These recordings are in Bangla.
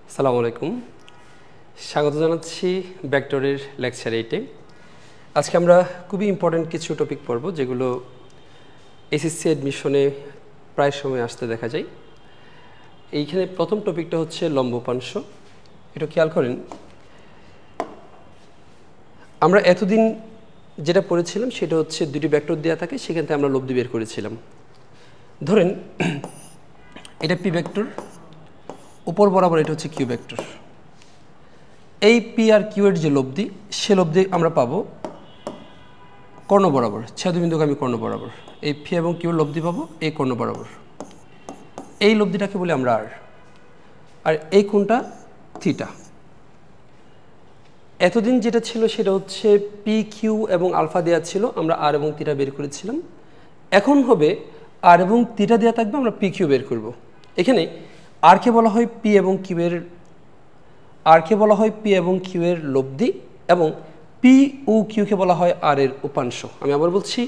আসসালামু আলাইকুম। স্বাগত জানাচ্ছি ভেক্টরের লেকচার 8-এ। আজকে আমরা খুবই ইম্পর্টেন্ট কিছু টপিক পড়ব, যেগুলো এসএসসি অ্যাডমিশনে প্রায় সময় আসতে দেখা যায়। এইখানে প্রথম টপিকটা হচ্ছে লম্ব উপাংশ। এটা খেয়াল করেন, আমরা এতদিন যেটা পড়েছিলাম সেটা হচ্ছে দুটি ভেক্টর দেওয়া থাকে, সেখান থেকে আমরা লব্ধি বের করেছিলাম। ধরেন এটা পি ভেক্টর, উপর বরাবর এটা হচ্ছে কিউ ভেক্টর। এই পি আর কিউ এর যে লব্ধি, সে লব্ধি আমরা পাবো কর্ণ বরাবর, ছেদবিন্দুগামী কর্ণ বরাবর। এই পি এবং কিউর লব্ধি পাবো এই কর্ণ বরাবর। এই লব্ধিটাকে বলি আমরা আর এই কোণটা থিটা। এতদিন যেটা ছিল সেটা হচ্ছে পি কিউ এবং আলফা দেওয়া ছিল, আমরা আর এবং থিটা বের করেছিলাম। এখন হবে আর এবং থিটা দেওয়া থাকবে, আমরা পি কিউ বের করব। এখানে আরকে বলা হয় পি এবং কিউ এর লব্ধি, এবং পি ও কিউকে বলা হয় আর এর উপাংশ। আমি আবার বলছি,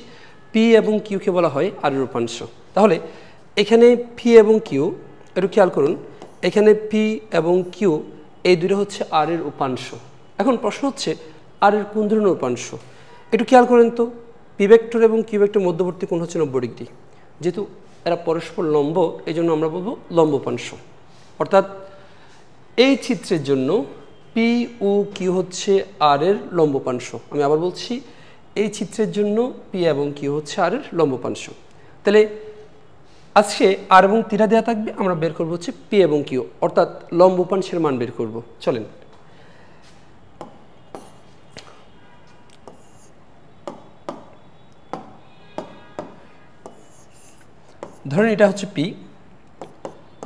পি এবং কিউকে বলা হয় আর এর উপাংশ। তাহলে এখানে পি এবং কিউ, একটু খেয়াল করুন, এখানে পি এবং কিউ এই দুটো হচ্ছে আর এর উপাংশ। এখন প্রশ্ন হচ্ছে আর এর কোন ধরনের উপাংশ। একটু খেয়াল করেন তো, পি ভেক্টর এবং কিউ ভেক্টর মধ্যবর্তী কোণ হচ্ছে 90 ডিগ্রি। যেহেতু এরা পরস্পর লম্ব, এই জন্য আমরা বলবো লম্ব উপাংশ। অর্থাৎ এই চিত্রের জন্য পি ও কিউ হচ্ছে আর এর লম্ব উপাংশ। আমি আবার বলছি, এই চিত্রের জন্য পি এবং কিউ হচ্ছে আর এর লম্ব উপাংশ। তাহলে আজকে আর এবং থিটা দেওয়া থাকবে, আমরা বের করবো হচ্ছে পি এবং কিউ, অর্থাৎ লম্ব উপাংশের মান বের করব। চলেন, ধরেন এটা হচ্ছে পি,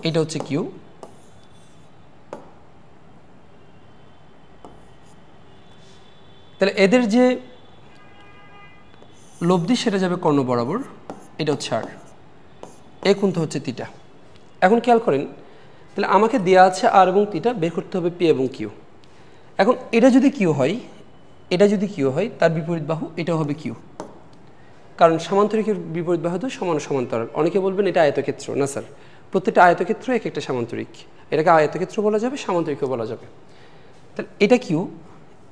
এটা হচ্ছে কিউ। তাহলে এদের যে লব্ধি সেটা যাবে কর্ণ বরাবর, এটা হচ্ছে আর, এই কোণটা হচ্ছে থিটা। এখন খেয়াল করেন, তাহলে আমাকে দেওয়া আছে আর এবং থিটা, বের করতে হবে পি এবং কিউ। এখন এটা যদি কিউ হয়, তার বিপরীত বাহু এটাও হবে কিউ, কারণ সমান্তরিকের বিপরীত বাহু তো সমান সমান্তরাল। অনেকে বলবেন এটা আয়তক্ষেত্র। না স্যার, প্রত্যেকটা আয়তক্ষেত্র এক একটা সামান্তরিক। এটাকে আয়তক্ষেত্র বলা যাবে, সামান্তরিকও বলা যাবে। তাহলে এটা কিউ।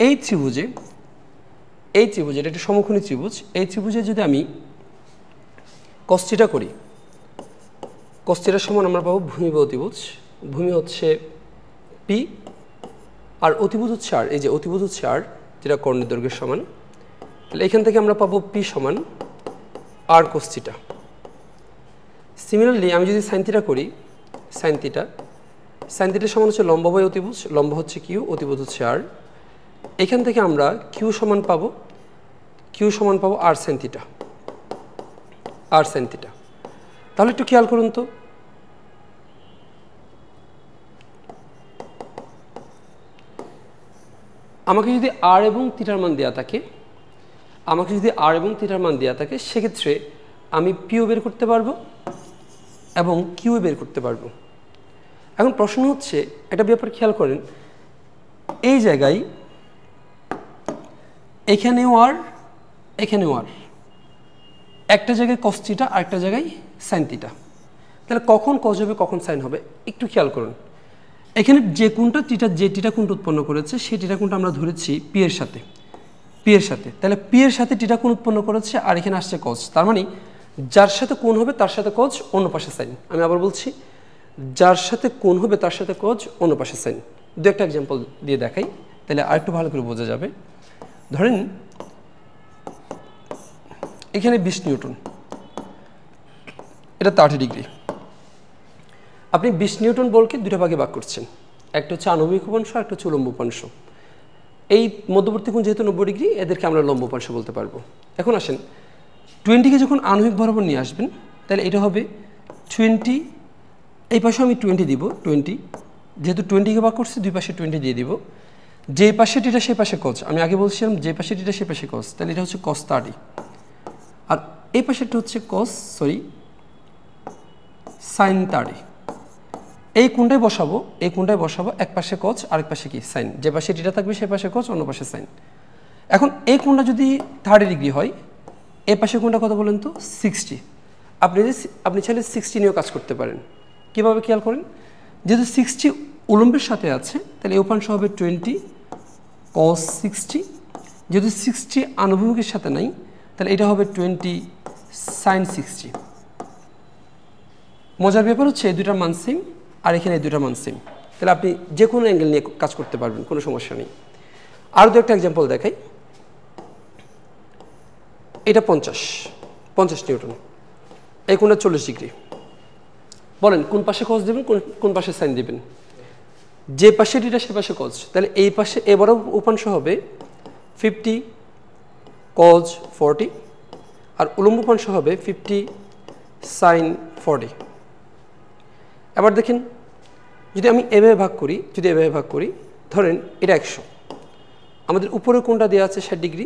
এই ত্রিভুজে এটা একটা সমকোণী ত্রিভুজ। এই ত্রিভুজে যদি আমি cos θ করি, cos θ সমান আমরা পাবো ভূমি বা অতিভুজ। ভূমি হচ্ছে পি আর অতিভুজ হচ্ছে আর। এই যে অতিভুজ হচ্ছে আর, যেটা কর্ণের দৈর্ঘ্যের সমান। তাহলে এখান থেকে আমরা পাবো পি সমান আর cos θ। সিমিলারলি আমি যদি sin θ করি, sin θ সমান হচ্ছে লম্ব বাই অতিভুজ। লম্ব হচ্ছে কিউ, অতিভুজ হচ্ছে আর। এখান থেকে আমরা কিউ সমান পাবো আর sin θ। তাহলে একটু খেয়াল করুন তো, আমাকে যদি আর এবং থিটার মান দেওয়া থাকে, সেক্ষেত্রে আমি পিও বের করতে পারবো এবং কিউ বের করতে পারবো। এখন প্রশ্ন হচ্ছে, একটা ব্যাপার খেয়াল করেন, এই জায়গায় এখানেও আর একটা জায়গায় cos θ আর একটা জায়গায় sin θ। তাহলে কখন cos হবে, কখন sin হবে, একটু খেয়াল করুন। এখানে যে কোণটা থিটা কোণটা উৎপন্ন করেছে, সেই থিটা কোণটা আমরা ধরেছি পি এর সাথে। তাহলে পি এর সাথে থিটা কোণ উৎপন্ন করেছে, আর এখানে আসছে cos। তার মানে যার সাথে কোণ হবে তার সাথে cos, অন্য পাশে sin। আমি আবার বলছি, যার সাথে কোণ হবে তার সাথে cos, অন্য পাশে sin। দু একটা এক্সাম্পল দিয়ে দেখাই, তাহলে আরেকটু ভালো করে বোঝা যাবে। ধরেন এখানে 20 নিউটন, এটা 30 ডিগ্রি। আপনি 20 নিউটন বলকে দুটো ভাগে ভাগ করছেন, একটা হচ্ছে আণবিক উপাংশ, একটা হচ্ছে উলম্ব উপাংশ। এই মধ্যবর্তী কোণ যেহেতু 90 ডিগ্রি, এদেরকে আমরা লম্ব উপাংশ বলতে পারবো। এখন আসেন, 20কে যখন আণবিক বরাবর নিয়ে আসবেন, তাহলে এটা হবে 20। এই পাশে আমি 20 দিব, 20 যেহেতু 20কে ভাগ করছি, দুই পাশে 20 দিয়ে দিব। যে পাশে থিটা সেই পাশে cos। আমি আগে বলছিলাম যে পাশে থিটা সেই পাশে cos, তাহলে এটা হচ্ছে cos 30। আর এই পাশেরটা হচ্ছে sin 30। এই কোণটায় বসাবো, এক পাশে cos আরেক পাশে কি sin। যে পাশে থিটা থাকবে সে পাশে cos, অন্য পাশে sin। এখন এই কোণটা যদি 30 ডিগ্রি হয়, এই পাশে কোণটা কত বলেন তো, 60। আপনি চাইলে 60 নিয়েও কাজ করতে পারেন। কিভাবে খেয়াল করেন, যেহেতু 60 উলম্বের সাথে আছে, তাহলে এই উপাংশ হবে 20 cos 60। যদি 60 আনুভূমিকের সাথে নাই, তাহলে এটা হবে 20 sin 60। মজার ব্যাপার হচ্ছে এই দুটার মান সেম, আর এখানে এই দুটার মান সেম, তাহলে আপনি যে কোনো অ্যাঙ্গেল নিয়ে কাজ করতে পারবেন, কোনো সমস্যা নেই। আরও দু একটা এক্সাম্পল দেখাই। এটা 50 নিউটন, এই কোণটা 40 ডিগ্রি। বলেন কোন পাশে কজ দেবেন, কোন পাশে সাইন দেবেন? যে পাশে এটা সে পাশে কজ, তাহলে এই পাশে এবারও উপাংশ হবে 50 cos 40, আর উলম্ব উপাংশ হবে 50 sin 40। এবার দেখেন, যদি আমি এভাবে ভাগ করি, ধরেন এটা 100, আমাদের উপরে কোনটা দেওয়া আছে 60 ডিগ্রি,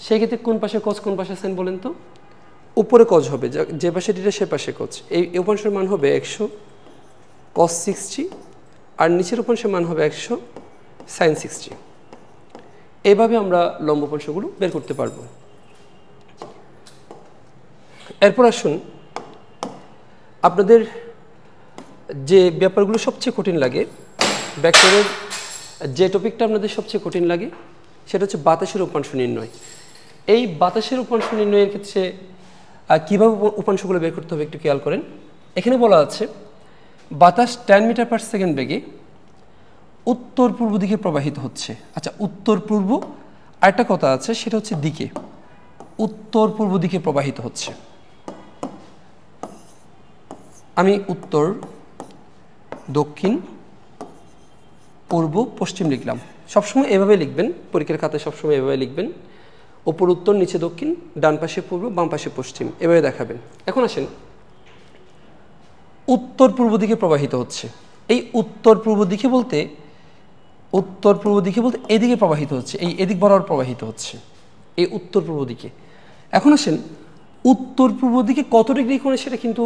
সেই ক্ষেত্রে কোন পাশে কজ কোন পাশে সাইন বলেন তো? উপরে কজ হবে, যে পাশে এটা সে পাশে কজ। এই উপাংশের মান হবে 100 cos 60, আর নিচের উপাংশের মান হবে 100 sin 60। এইভাবে আমরা লম্ব উপাংশগুলো বের করতে পারবো। এরপর আসুন, আপনাদের যে ব্যাপারগুলো সবচেয়ে কঠিন লাগে, ভেক্টরের যে টপিকটা আপনাদের সবচেয়ে কঠিন লাগে, সেটা হচ্ছে বাতাসের উপাংশ নির্ণয়। এই বাতাসের উপাংশ নির্ণয়ের ক্ষেত্রে কীভাবে উপাংশগুলো বের করতে হবে একটু খেয়াল করেন। এখানে বলা আছে বাতাস 10 মিটার পার সেকেন্ড বেগে উত্তর পূর্ব দিকে প্রবাহিত হচ্ছে। আচ্ছা, উত্তর পূর্ব, আরেকটা কথা আছে সেটা হচ্ছে দিকে, উত্তর পূর্ব দিকে প্রবাহিত হচ্ছে। আমি উত্তর, দক্ষিণ, পূর্ব, পশ্চিম লিখলাম। সবসময় এভাবে লিখবেন, পরীক্ষার খাতায় সবসময় এভাবে লিখবেন, উপর উত্তর, নিচে দক্ষিণ, ডান পাশে পূর্ব, বাম পাশে পশ্চিম, এভাবে দেখাবেন। এখন আসেন, উত্তর পূর্ব দিকে প্রবাহিত হচ্ছে। এই উত্তর পূর্ব দিকে বলতে এদিকে প্রবাহিত হচ্ছে, এই এদিক বরাবর প্রবাহিত হচ্ছে, এই উত্তর পূর্ব দিকে। এখন আসেন, উত্তর পূর্ব দিকে কত ডিগ্রি কোণে সেটা কিন্তু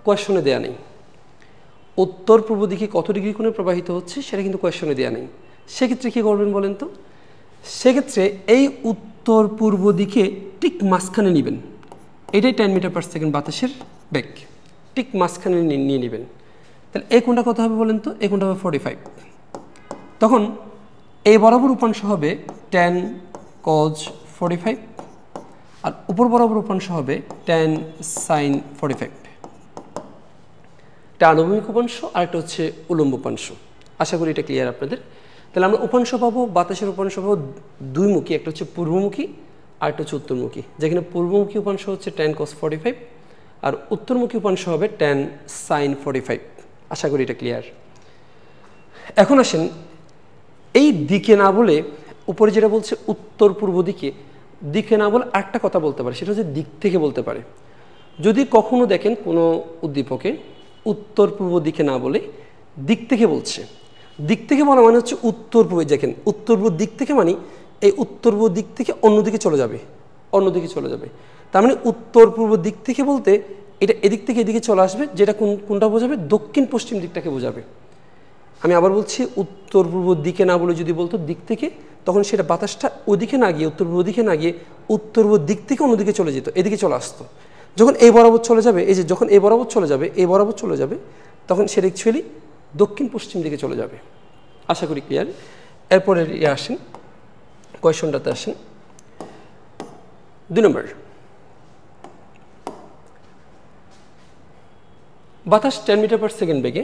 কোয়েশ্চনে দেওয়া নেই। উত্তর পূর্ব দিকে কত ডিগ্রি কোণে প্রবাহিত হচ্ছে সেটা কিন্তু কোয়েশ্চনে দেওয়া নেই। সেক্ষেত্রে কী করবেন বলেন তো? সেক্ষেত্রে এই উত্তর পূর্ব দিকে ঠিক মাঝখানে নেবেন, এটাই 10 মিটার পার সেকেন্ড বাতাসের বেগ, ঠিক মাঝখানে নিয়ে নেবেন। তাহলে এই কোণটা কত হবে বলেন তো? এই কোণটা হবে 45। তখন এই বরাবর উপাংশ হবে 10 cos 45, আর উপর বরাবর উপাংশ হবে 10 sin 45। এটা আনুভূমিক উপাংশ, আর একটা হচ্ছে উলম্ব উপাংশ। আশা করি এটা ক্লিয়ার আপনাদের। তাহলে আমরা উপাংশ পাবো, বাতাসের উপাংশ পাবো দুইমুখী, একটা হচ্ছে পূর্বমুখী আর একটা হচ্ছে উত্তরমুখী। যেখানে পূর্বমুখী উপাংশ হচ্ছে 10 cos 45, আর উত্তরমুখী উপাংশ হবে 10 sin 45। আশা করি এটা ক্লিয়ার। এখন আসেন, এই দিকে না বলে, উপরে যেটা বলছে উত্তর পূর্ব দিকে না বলে আরেকটা কথা বলতে পারে, সেটা হচ্ছে দিক থেকে বলতে পারে। যদি কখনো দেখেন কোনো উদ্দীপকে উত্তর পূর্ব দিকে না বলে দিক থেকে বলছে, দিক থেকে বলা মানে হচ্ছে উত্তর পূর্বে, দেখেন উত্তর পূর্ব দিক থেকে মানে এই উত্তর পূর্ব দিক থেকে অন্যদিকে চলে যাবে, তার মানে উত্তর পূর্ব দিক থেকে বলতে এটা এদিক থেকে এদিকে চলে আসবে, যেটা কোনটা বোঝাবে? দক্ষিণ পশ্চিম দিকটাকে বোঝাবে। আমি আবার বলছি, উত্তর পূর্ব দিকে না বলে যদি বলতো দিক থেকে, তখন সেটা বাতাসটা ওদিকে না গিয়ে, উত্তর পূর্ব দিকে না গিয়ে উত্তর পূর্ব দিক থেকে অন্যদিকে চলে যেত, এদিকে চলে আসতো। যখন এই বরাবর চলে যাবে, এই যে যখন এই বরাবর চলে যাবে, তখন সেটা অ্যাকচুয়ালি দক্ষিণ পশ্চিম দিকে চলে যাবে। আশা করি ক্লিয়ার। এরপরে আসেন, কোয়েশনটাতে আসেন। 2 নম্বর, বাতাস 10 মিটার পার সেকেন্ড বেগে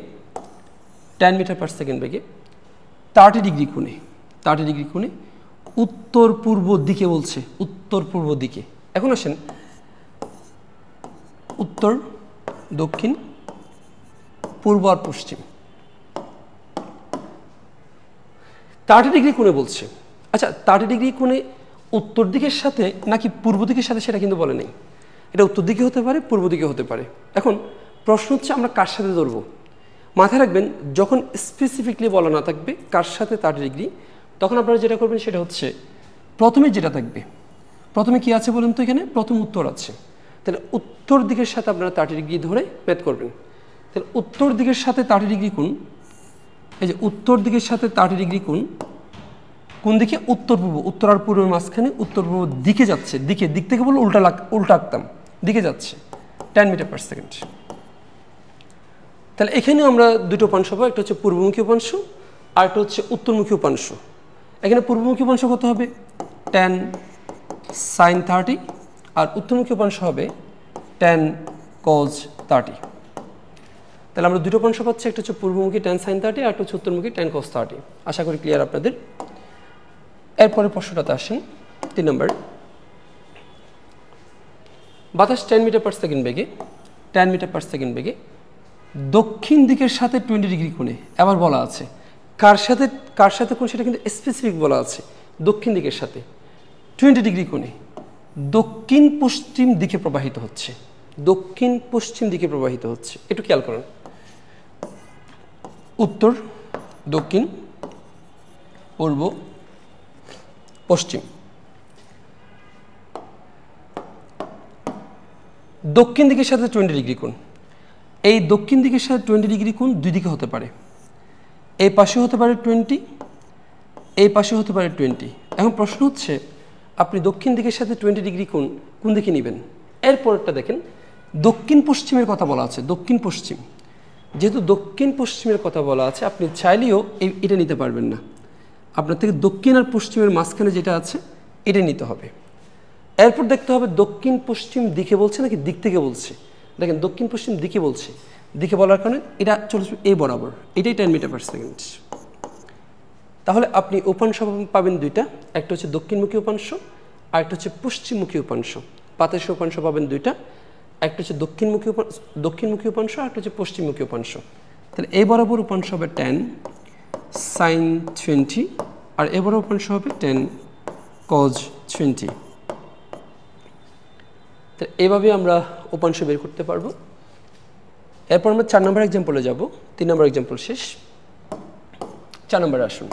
30 ডিগ্রি কোণে উত্তর পূর্ব দিকে বলছে, উত্তর পূর্ব দিকে। এখন আসেন, উত্তর, দক্ষিণ, পূর্ব আর পশ্চিম 30 ডিগ্রি কোণে বলছে। আচ্ছা, 30 ডিগ্রি কোণে উত্তর দিকের সাথে নাকি পূর্ব দিকের সাথে সেটা কিন্তু বলে নেই। এটা উত্তর দিকে হতে পারে, পূর্ব দিকে হতে পারে। এখন প্রশ্ন হচ্ছে আমরা কার সাথে ধরবো? মাথায় রাখবেন, যখন স্পেসিফিকলি বলা না থাকবে কার সাথে 30 ডিগ্রি, তখন আপনারা যেটা করবেন সেটা হচ্ছে প্রথমে যেটা থাকবে, প্রথমে কি আছে বলুন তো? এখানে প্রথম উত্তর আছে, তাহলে উত্তর দিকের সাথে আপনারা 30 ডিগ্রি ধরে ম্যাথ করবেন। তাহলে উত্তর দিকের সাথে 30 ডিগ্রি কোণ, এই যে উত্তর দিকের সাথে 30 ডিগ্রি কোণ কোন দিকে? উত্তর পূর্ব, উত্তর আর পূর্বের মাঝখানে উত্তর পূর্ব দিকে যাচ্ছে, দিক থেকে বলে উল্টা আঁকতাম, দিকে যাচ্ছে 10 মিটার পার সেকেন্ড। তাহলে এখানেও আমরা দুটো উপাংশ পাবো, একটা হচ্ছে পূর্বমুখী উপাংশ আর একটা হচ্ছে উত্তরমুখী উপাংশ। এখানে পূর্বমুখী উপাংশ কত হবে tan sin 30 আর উত্তরমুখী উপাংশ হবে tan cos 30। তাহলে আমরা দুটো উপাংশ পাচ্ছি, একটা হচ্ছে পূর্বমুখী tan sin 30 আর একটা হচ্ছে উত্তরমুখী tan cos 30। আশা করি ক্লিয়ার আপনাদের। এরপরে প্রশ্নটাতে আসেন 3 নম্বর। বাতাস 10 মিটার পার সেকেন্ড বেগে 10 মিটার পার সেকেন্ড বেগে দক্ষিণ দিকের সাথে 20 ডিগ্রি কোণে, আবার বলা আছে কার সাথে কোণ সেটা কিন্তু স্পেসিফিক বলা আছে, দক্ষিণ দিকের সাথে 20 ডিগ্রি কোণে দক্ষিণ পশ্চিম দিকে প্রবাহিত হচ্ছে, দক্ষিণ পশ্চিম দিকে প্রবাহিত হচ্ছে। একটু খেয়াল করুন, উত্তর, দক্ষিণ, পূর্ব, পশ্চিম। দক্ষিণ দিকের সাথে 20 ডিগ্রি কোণ, এই দক্ষিণ দিকের সাথে 20 ডিগ্রি কোণ দুই দিকে হতে পারে, এই পাশে হতে পারে 20, এই পাশে হতে পারে 20। এখন প্রশ্ন হচ্ছে আপনি দক্ষিণ দিকের সাথে 20 ডিগ্রি কোন দিকে নেবেন। এরপরটা দেখেন, দক্ষিণ পশ্চিমের কথা বলা আছে, দক্ষিণ পশ্চিম। যেহেতু দক্ষিণ পশ্চিমের কথা বলা আছে, আপনি চাইলেও এটা নিতে পারবেন না, আপনার থেকে দক্ষিণ আর পশ্চিমের মাঝখানে যেটা আছে এটা নিতে হবে। এরপর দেখতে হবে দক্ষিণ পশ্চিম দিকে বলছে নাকি দিক থেকে বলছে। দেখেন দক্ষিণ পশ্চিম দিকে বলছে, দিকে বলার কারণে এটা চলে এই বরাবর, এটাই 10 মিটার পার সেকেন্ড। তাহলে আপনি উপাংশ পাবেন দুইটা, একটা হচ্ছে দক্ষিণমুখী উপাংশ আর একটা হচ্ছে পশ্চিমমুখী উপাংশ। বাতাসের উপাংশ পাবেন দুইটা, একটা হচ্ছে দক্ষিণমুখী উপাংশ আর একটা হচ্ছে পশ্চিমমুখী উপাংশ। তাহলে এই বরাবর উপাংশ হবে 10 sin 20 আর এই বরাবর উপাংশ হবে 10 cos 20। তো এইভাবে আমরা উপাংশ বের করতে পারবো। এরপর আমরা 4 নম্বর এক্সাম্পলে যাব, 3 নম্বর এক্সাম্পল শেষ। 4 নম্বরে আসুন।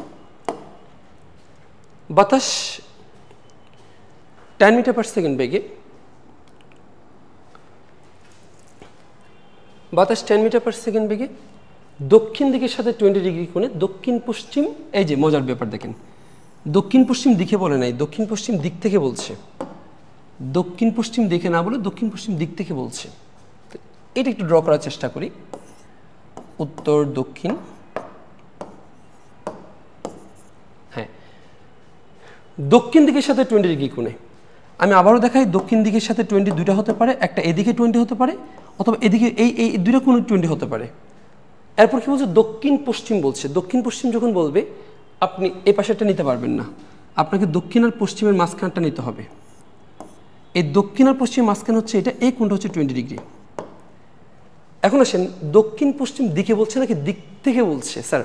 বাতাস 10 মিটার পার সেকেন্ড বেগে দক্ষিণ দিকের সাথে 20 ডিগ্রি কোণে দক্ষিণ পশ্চিম, এই যে মজার ব্যাপার দেখেন, দক্ষিণ পশ্চিম দিকে বলে নাই, দক্ষিণ পশ্চিম দিক থেকে বলছে, দক্ষিণ পশ্চিম দিকে না বলে দক্ষিণ পশ্চিম দিক থেকে বলছে। এটা একটু ড্র করার চেষ্টা করি, উত্তর দক্ষিণ, হ্যাঁ দক্ষিণ দিকের সাথে 20 ডিগ্রি কোণে। আমি আবারও দেখাই, দক্ষিণ দিকের সাথে 20 দুইটা হতে পারে, একটা এদিকে 20 হতে পারে অথবা এদিকে এই দুইটা কোণে 20 হতে পারে। এরপর কি বলছে, দক্ষিণ পশ্চিম বলছে। দক্ষিণ পশ্চিম যখন বলবে আপনি এই পাশেরটা নিতে পারবেন না, আপনাকে দক্ষিণ আর পশ্চিমের মাঝখানটা নিতে হবে। এই দক্ষিণ আর পশ্চিম মাঝখান হচ্ছে এটা, এই কোণটা হচ্ছে 20 ডিগ্রি। এখন আসেন, দক্ষিণ পশ্চিম দিকে বলছে নাকি দিক থেকে বলছে। স্যার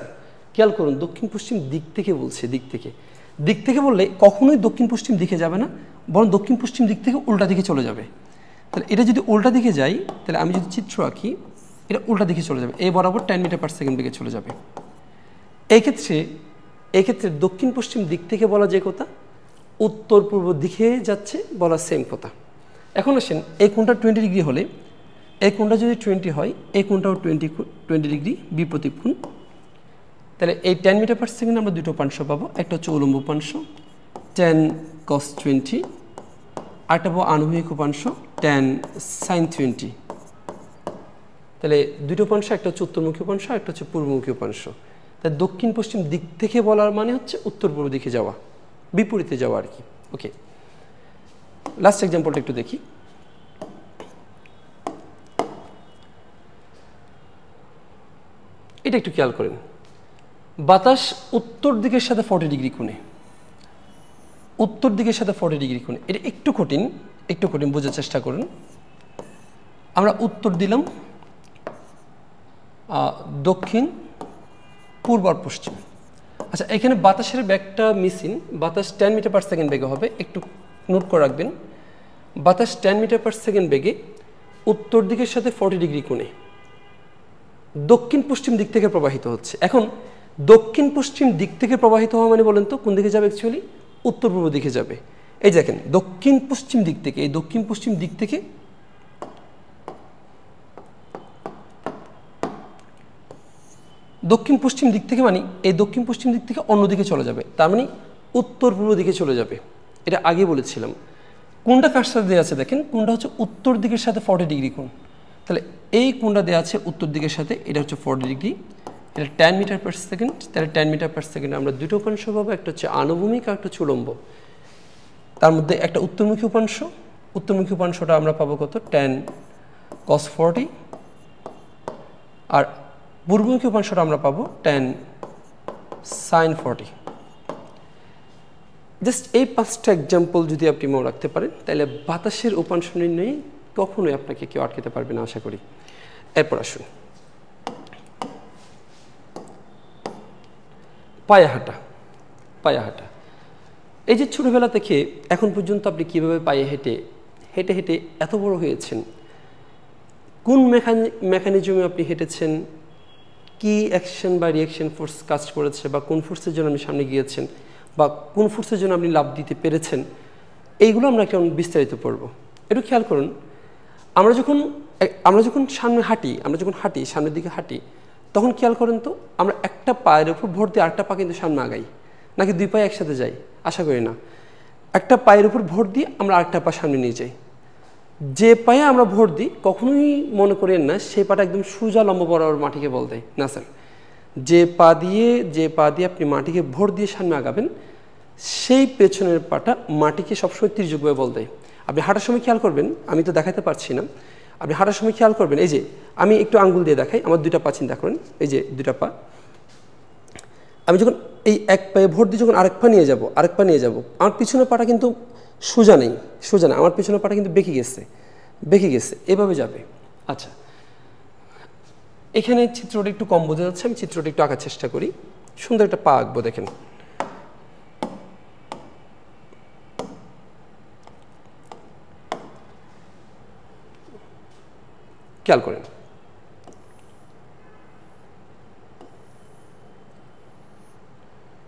খেয়াল করুন, দক্ষিণ পশ্চিম দিক থেকে বলছে, দিক থেকে বললে কখনোই দক্ষিণ পশ্চিম দিকে যাবে না, বরং দক্ষিণ পশ্চিম দিক থেকে উল্টা দিকে চলে যাবে। তাহলে এটা যদি উল্টা দিকে যাই, তাহলে আমি যদি চিত্র আঁকি, এটা উল্টা দিকে চলে যাবে, এই বরাবর 10 মিটার পার সেকেন্ড বেগে চলে যাবে। এই ক্ষেত্রে দক্ষিণ পশ্চিম দিক থেকে বলা যে কথা, উত্তর পূর্ব দিকে যাচ্ছে বলা সেম কথা। এখন আসেন, এই কোণটা 20 ডিগ্রি হলে, এই কোণটা যদি 20 হয়, এই কোণটাও 20 ডিগ্রি বিপরীত কোণ। তাহলে এই 10 মিটার পার সেকেন্ড আমরা দুটো উপাংশ পাবো, একটা হচ্ছে উলম্ব উপাংশ 10 cos 20 আর একটা পাবো আনুভূমিক উপাংশ 10 sin 20। তাহলে দুটো উপাংশ, একটা হচ্ছে উত্তরমুখী উপাংশ আর একটা হচ্ছে পূর্বমুখী উপাংশ। তাই দক্ষিণ পশ্চিম দিক থেকে বলার মানে হচ্ছে উত্তর পূর্ব দিকে যাওয়া, বিপরীতে যাওয়া আর কি। ওকে, লাস্ট এক্সাম্পলটা একটু দেখি। এটা একটু খেয়াল করেন, বাতাস উত্তর দিকের সাথে 40 ডিগ্রি কোণে, উত্তর দিকের সাথে 40 ডিগ্রি কোণে। এটা একটু কঠিন বোঝার চেষ্টা করুন। আমরা উত্তর দিলাম, দক্ষিণ, পূর্ব আর পশ্চিম। আচ্ছা, এখানে বাতাসের ব্যাগটা মিসিং, বাতাস 10 মিটার পার সেকেন্ড বেগে হবে, একটু নোট করে রাখবেন। বাতাস 10 মিটার পার সেকেন্ড বেগে উত্তর দিকের সাথে 40 ডিগ্রি কোণে দক্ষিণ পশ্চিম দিক থেকে প্রবাহিত হচ্ছে। এখন দক্ষিণ পশ্চিম দিক থেকে প্রবাহিত হওয়া মানে বলেন তো কোন দিকে যাবে? অ্যাকচুয়ালি উত্তর পূর্ব দিকে যাবে। এই দেখেন, দক্ষিণ পশ্চিম দিক থেকে, এই দক্ষিণ পশ্চিম দিক থেকে মানে এই দক্ষিণ পশ্চিম দিক থেকে অন্যদিকে চলে যাবে, তার মানে উত্তর পূর্ব দিকে চলে যাবে। এটা আগে বলেছিলাম। কোনটা কার সাথে দেওয়া আছে দেখেন, কোনটা হচ্ছে উত্তর দিকের সাথে 40 ডিগ্রি কোণ, তাহলে এই কোণটা দেওয়া আছে উত্তর দিকের সাথে, এটা হচ্ছে 40 ডিগ্রি, এটা 10 মিটার পার সেকেন্ড। তাহলে 10 মিটার পার সেকেন্ড আমরা দুটো উপাংশ পাবো, একটা হচ্ছে আনুভূমিক আর একটা হচ্ছে উলম্ব। তার মধ্যে একটা উত্তরমুখী উপাংশ, উত্তরমুখী উপাংশটা আমরা পাবো কত, 10 cos 40, আর পূর্বমুখী উপাংশটা আমরা পাবো 10 sin 40। জাস্ট এই 5টা এক্সাম্পল যদি আপনি মনে রাখতে পারেন, তাহলে বাতাসের উপাংশ নির্ণয়ে কখনোই আপনাকে কেউ আটকাতে পারবে না আশা করি। এরপর আসুন পায়ে হাঁটা। পায়ে হাঁটা, এই যে ছোটোবেলা থেকে এখন পর্যন্ত আপনি কীভাবে পায়ে হেঁটে হেঁটে হেঁটে এত বড় হয়েছেন, কোন মেকানিজমে আপনি হেঁটেছেন, কি অ্যাকশন বা রিয়াকশন ফোর্স কাজ করেছে, বা কোন ফোর্সের জন্য আপনি সামনে গিয়েছেন, বা কোন ফোর্সের জন্য আপনি লাভ দিতে পেরেছেন, এইগুলো আমরা কেমন বিস্তারিত পড়ব। একটু খেয়াল করুন, আমরা যখন সামনে হাঁটি, সামনের দিকে হাঁটি, তখন খেয়াল করেন তো আমরা একটা পায়ের উপর ভর দিয়ে আরেকটা পা কিন্তু সামনে আগাই, নাকি দুই পায়ে একসাথে যাই? আশা করি না। একটা পায়ের উপর ভর দিয়ে আমরা আরেকটা পা সামনে নিয়ে যাই। যে পায়ে আমরা ভর দিই কখনোই মনে করেন না সেই পাটা একদম সোজা লম্ব বরাবর মাটিকে বল দেয় না স্যার। যে পা দিয়ে আপনি মাটিকে ভর দিয়ে সামনে আগাবেন, সেই পেছনের পাটা মাটিকে সবসময় তির্যকভাবে বল দেয়। আপনি হাঁটার সময় খেয়াল করবেন, আমি তো দেখাতে পারছি না, আপনি হাঁটার সময় খেয়াল করবেন, এই যে আমি একটু আঙ্গুল দিয়ে দেখাই, আমার দুইটা পা চিন্তা করেন, এই যে দুইটা পা, আমি যখন এই এক পায়ে ভর দিয়ে যখন আরেক পা নিয়ে যাব, আমার পিছনের পাটা কিন্তু সোজা নেই, আমার পিছনের পাটা কিন্তু বেঁকে গেছে, এভাবে যাবে। আচ্ছা, এখানে চিত্রটা একটু কম বোঝা যাচ্ছে, আমি চিত্রটা একটু আঁকার চেষ্টা করি। সুন্দর একটা পা আঁকবো, দেখেন। খেয়াল করেন,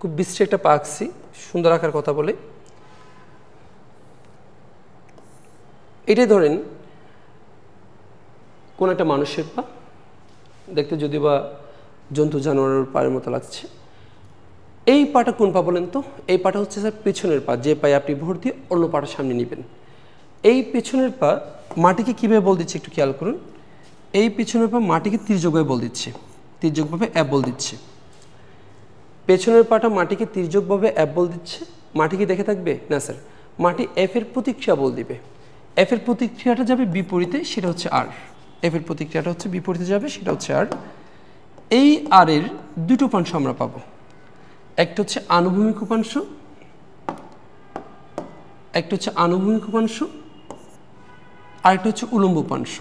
খুব বিশ্রী একটা পা আঁকছি, সুন্দর আঁকার কথা বলে। এটাই ধরেন কোন একটা মানুষের পা, দেখতে যদি বা জন্তু জানোয়ারের পায়ের মতো লাগছে। এই পাটা কোন পা বলেন তো? এই পাটা হচ্ছে স্যার পেছনের পা, যে পায়ে আপনি ভর দিয়ে অন্য পাটা সামনে নেবেন। এই পেছনের পা মাটিকে কীভাবে বল দিচ্ছে একটু খেয়াল করুন। এই পেছনের পা মাটিকে তির্যকভাবে বল দিচ্ছে, তির্যকভাবে অ্যাপ বল দিচ্ছে। পেছনের পাটা মাটিকে তির্যকভাবে অ্যাপ বল দিচ্ছে, মাটি কি দেখে থাকবে না স্যার? মাটি এফের প্রতিক্রিয়া বল দিবে। এফের প্রতিক্রিয়াটা যাবে বিপরীতে, সেটা হচ্ছে আর। এফের প্রতিক্রিয়াটা হচ্ছে বিপরীতে যাবে, সেটা হচ্ছে আর। এই আর এর দুটো উপাংশ আমরা পাবো, একটা হচ্ছে আনুভূমিক উপাংশ, আরেকটা হচ্ছে উলম্ব উপাংশ।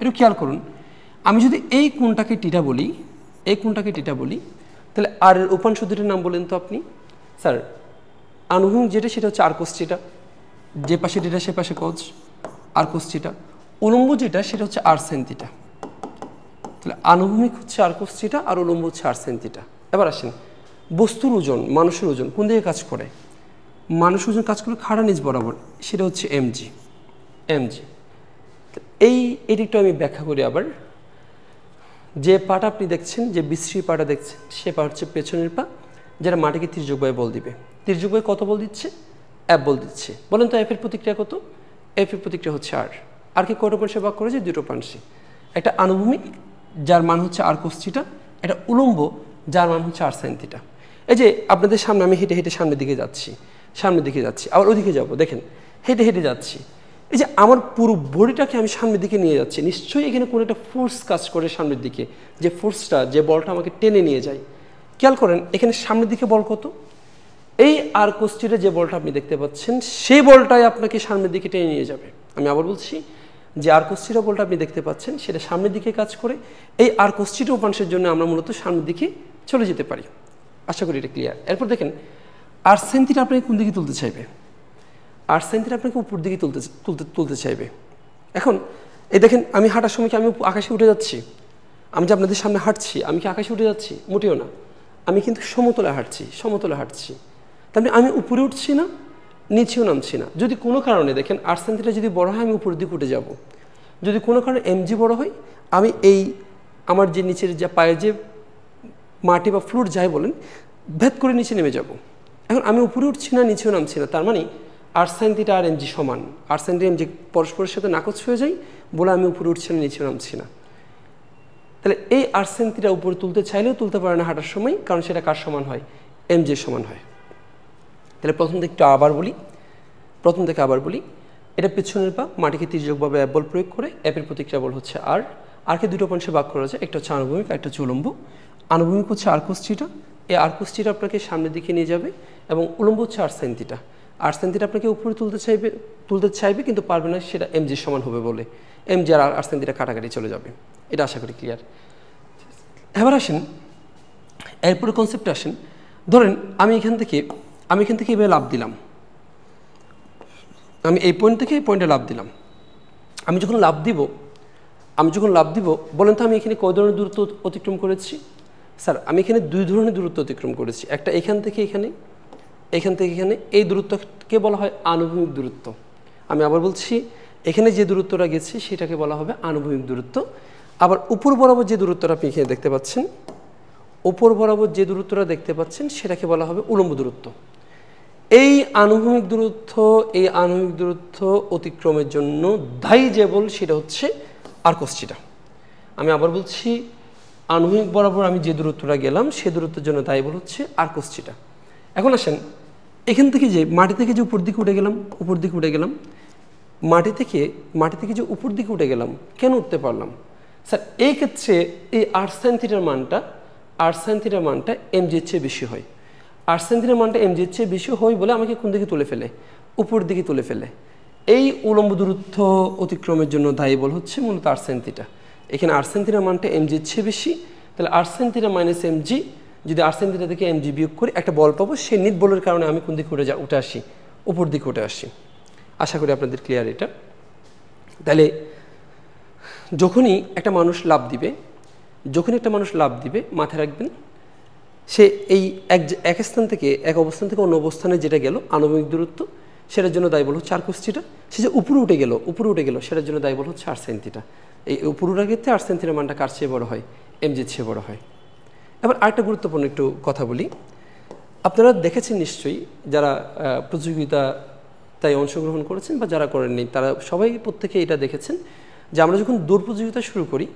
একটু খেয়াল করুন, আমি যদি এই কোণটাকে টিটা বলি, তাহলে আর এর উপাংশ দুটোর নাম বলেন তো আপনি? স্যার, আনুভূমিক যেটা সেটা হচ্ছে আর কোস থিটা, যে পাশে টিটা সে পাশে কোস, আর কোস থিটা। উলম্ব যেটা সেটা হচ্ছে আর সাইন থিটা। তাহলে আনুভূমিক হচ্ছে আর কোস থিটা, আর উলম্ব হচ্ছে আর সাইন থিটা। এবার আসেন, বস্তুর ওজন, মানুষের ওজন কোন দিকে কাজ করে? মানুষের ওজন কাজ করে খাড়া নিচ বরাবর, সেটা হচ্ছে এমজি। এটি একটু আমি ব্যাখ্যা করি আবার। যে পাটা আপনি দেখছেন, যে বিশ্রী পাটা দেখছেন, সে পা হচ্ছে পেছনের পা, যারা মাটিকে তির্যকভাবে বল দিবে। তির্যকভাবে কত বল দিচ্ছে? অ্যাপ বল দিচ্ছে। বলেন তো এফের প্রতিক্রিয়া কত? এফের প্রতিক্রিয়া হচ্ছে আর কি কত উপাংশে ভাগ করেছে? দুটো উপাংশে। একটা আনুভূমিক, যার মান হচ্ছে আর কোস থিটা, একটা উলম্ব, যার মান হচ্ছে আর সাইন থিটা। এই যে আপনাদের সামনে আমি হেঁটে হেঁটে সামনের দিকে যাচ্ছি, আবার ওদিকে যাব, দেখেন হেঁটে হেঁটে যাচ্ছি। এই যে আমার পুরো বডিটাকে আমি সামনের দিকে নিয়ে যাচ্ছি, নিশ্চয়ই এখানে কোনো একটা ফোর্স কাজ করে সামনের দিকে, যে ফোর্সটা, যে বলটা আমাকে টেনে নিয়ে যায়। খেয়াল করেন এখানে সামনের দিকে বল কত? এই আর কোস থিটা যে বলটা আপনি দেখতে পাচ্ছেন, সেই বলটাই আপনাকে সামনের দিকে টেনে নিয়ে যাবে। আমি আবার বলছি, যে আর কোস থিটা বলটা আপনি দেখতে পাচ্ছেন, সেটা সামনের দিকে কাজ করে। এই আর কোস থিটা উপাংশের জন্য আমরা মূলত সামনের দিকে চলে যেতে পারি। আশা করি এটা ক্লিয়ার। এরপর দেখেন, আর সাইন থিটা আপনাকে কোন দিকে তুলতে চাইবে? আর সাইন থিটা আপনাকে উপর দিকে তুলতে চাইবে। এখন এই দেখেন, আমি হাঁটার সময় কি আমি আকাশে উঠে যাচ্ছি? আমি যে আপনাদের সামনে হাঁটছি, আমি কি আকাশে উঠে যাচ্ছি? মোটেও না, আমি কিন্তু সমতলে হাঁটছি। তাহলে আমি উপরে উঠছি না, নিচেও নামছি না। যদি কোনো কারণে দেখেন আর সাইন থিটা যদি বড় হয়, আমি উপরের দিকে উঠে যাব। যদি কোনো কারণে এমজি বড় হয়, আমি এই আমার যে নিচের যে পায়ের যে মাটি বা ফ্লোর যাই বলেন, ভেদ করে নিচে নেমে যাব। এখন আমি উপরে উঠছি না, নিচেও নামছি না, তার মানে আর সাইন থিটা আর এমজি সমান, আর সাইন থিটা এমজি পরস্পরের সাথে নাকচ হয়ে যায় বলে আমি উপরে উঠছি না, নিচে নামছি না। তাহলে এই আর সাইন থিটা উপরে তুলতে চাইলেও তুলতে পারে না হাঁটার সময়, কারণ সেটা কার সমান হয়? এমজির সমান হয়। তাহলে প্রথম থেকে আবার বলি, এটা পেছনের পা, মাটিকে তির্যকভাবে অ্যাপ বল প্রয়োগ করে, অ্যাপের প্রতিক্রিয়া বল হচ্ছে আরকে দুটো অংশে ভাগ করা যায়, একটা হচ্ছে আনুভূমিক, একটা হচ্ছে উলম্ব। আনুভূমিক হচ্ছে আর কোস থিটা, এই আর কোস থিটা আপনাকে সামনের দিকে নিয়ে যাবে, এবং উলম্ব হচ্ছে আর সাইন থিটা। আর সাইন থিটা আপনাকে উপরে তুলতে চাইবে কিন্তু পারবে না, সেটা এমজির সমান হবে বলে এমজি আর সাইন থিটা কাটাকাটি চলে যাবে। এটা আশা করি ক্লিয়ার। এবার আসেন, এরপরে কনসেপ্টে আসেন। ধরেন আমি এখান থেকে এভাবে লাভ দিলাম, আমি এই পয়েন্ট থেকে এই পয়েন্টে লাভ দিলাম। আমি যখন লাভ দিব বলেন তো আমি এখানে কয় ধরনের দূরত্ব অতিক্রম করেছি? স্যার আমি এখানে 2 ধরনের দূরত্ব অতিক্রম করেছি। একটা এখান থেকে এখানে, এই দূরত্বকে বলা হয় আনুভূমিক দূরত্ব। আমি আবার বলছি, এখানে যে দূরত্বটা গেছে সেটাকে বলা হবে আনুভূমিক দূরত্ব। আবার উপর বরাবর যে দূরত্বটা আপনি এখানে দেখতে পাচ্ছেন, সেটাকে বলা হবে উলম্ব দূরত্ব। এই আনুভূমিক দূরত্ব অতিক্রমের জন্য দায়ী যে বল সেটা হচ্ছে আর কোস থিটা। আমি আবার বলছি, আনুভূমিক বরাবর আমি যে দূরত্বটা গেলাম সে দূরত্বের জন্য দায়ী বল হচ্ছে আর কোস থিটা। এখন আসেন, এখান থেকে যে মাটি থেকে যে উপর দিকে উঠে গেলাম, মাটি থেকে যে উপর দিকে উঠে গেলাম, কেন উঠতে পারলাম? স্যার এই ক্ষেত্রে এই আর সাইন থিটার মানটা এমজি এর চেয়ে বেশি হয়। আর সাইন থিটার মানটা এমজি এর চেয়ে বেশি হয় বলে আমাকে কোন দিকে তুলে ফেলে? উপর দিকে তুলে ফেলে। এই উলম্ব দূরত্ব অতিক্রমের জন্য দায়ী বল হচ্ছে মূলত আর সাইন থিটা। এখানে আর সাইন থিটার মানটা এমজি এর চেয়ে বেশি, তাহলে আর সাইন থিটা মাইনাস এমজি, যদি আর সাইন থিটা থেকে এমজি বিয়োগ করি একটা বল পাবো, সেই নিট বলের কারণে আমি কোন দিকে উঠে আসি? উপর দিকে উঠে আসি। আশা করি আপনাদের ক্লিয়ার এটা। তাহলে যখনই একটা মানুষ লাভ দিবে মাথায় রাখবেন, সে এই এক অবস্থান থেকে অন্য অবস্থানে যেটা গেল আনুভূমিক দূরত্ব, সেটার জন্য দায়ী বল হচ্ছে আর কোস থিটা। সে যে উপরে উঠে গেল সেটার জন্য দায়ী বল হচ্ছে আর সাইন থিটা। এই উপরে উঠার ক্ষেত্রে আর সাইন থিটার মানটা কার চেয়ে বড় হয়? এমজির চেয়ে বড় হয়। এবার আরেকটা গুরুত্বপূর্ণ একটু কথা বলি। আপনারা দেখেছেন নিশ্চয়ই, যারা প্রতিযোগিতায় অংশগ্রহণ করেছেন বা যারা করেননি, তারা সবাই প্রত্যেকে এটা দেখেছেন যে আমরা যখন দৌড় প্রতিযোগিতা শুরু করি,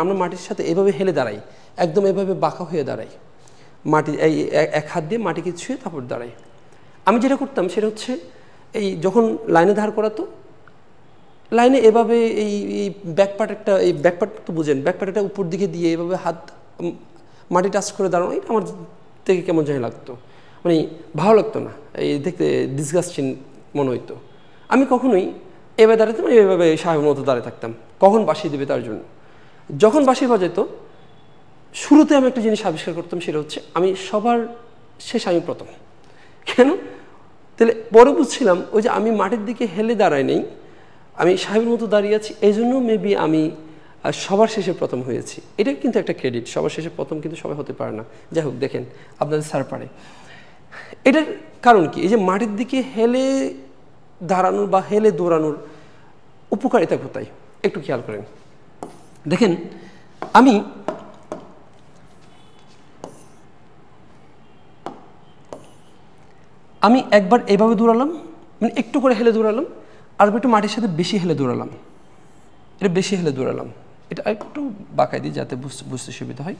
আমরা মাটির সাথে এভাবে হেলে দাঁড়াই, একদম এভাবে বাঁকা হয়ে দাঁড়াই, এক হাত দিয়ে মাটিকে ছুঁয়ে তারপর দাঁড়াই। আমি যেটা করতাম সেটা হচ্ছে, এই যখন লাইনে ধার করাতো, লাইনে এভাবে এই ব্যাকপার্টটা তো বুঝেন, ব্যাকপার্টটা উপর দিকে দিয়ে এভাবে হাত মাটি টাচ করে দাঁড়ানো, এটা আমার থেকে কেমন জানি লাগতো, মানে ভালো লাগতো না, এই দেখতে ডিসগাস্টিং মনে হইতো। আমি কখনোই এভাবে দাঁড়াতাম, এভাবে সাহেবের মতো দাঁড়িয়ে থাকতাম, কখন বাঁশি দেবে তার জন্য। যখন বাঁশি বাজাইতো, শুরুতে আমি একটা জিনিস আবিষ্কার করতাম, সেটা হচ্ছে আমি সবার শেষ, আমি প্রথম। কেন? তাহলে পরে বুঝছিলাম, ওই যে আমি মাটির দিকে হেলে দাঁড়াই নেই, আমি সাহেবের মতো দাঁড়িয়ে আছি, এই জন্য মেবি আমি সবার শেষে প্রথম হয়েছি। এটা কিন্তু একটা ক্রেডিট, সবার শেষে প্রথম কিন্তু সবাই হতে পারে না। যাই হোক, দেখেন আপনাদের স্যার পারে। এটার কারণ কি? এই যে মাটির দিকে হেলে দাঁড়ানোর বা হেলে দৌড়ানোর উপকারিতা কোথায় একটু খেয়াল করেন। দেখেন, আমি একবার এভাবে দৌড়ালাম, মানে একটু করে হেলে দৌড়ালাম, আর একটু মাটির সাথে বেশি হেলে দৌড়ালাম, এটা একটু বাঁকাই দিই যাতে বুঝতে সুবিধা হয়।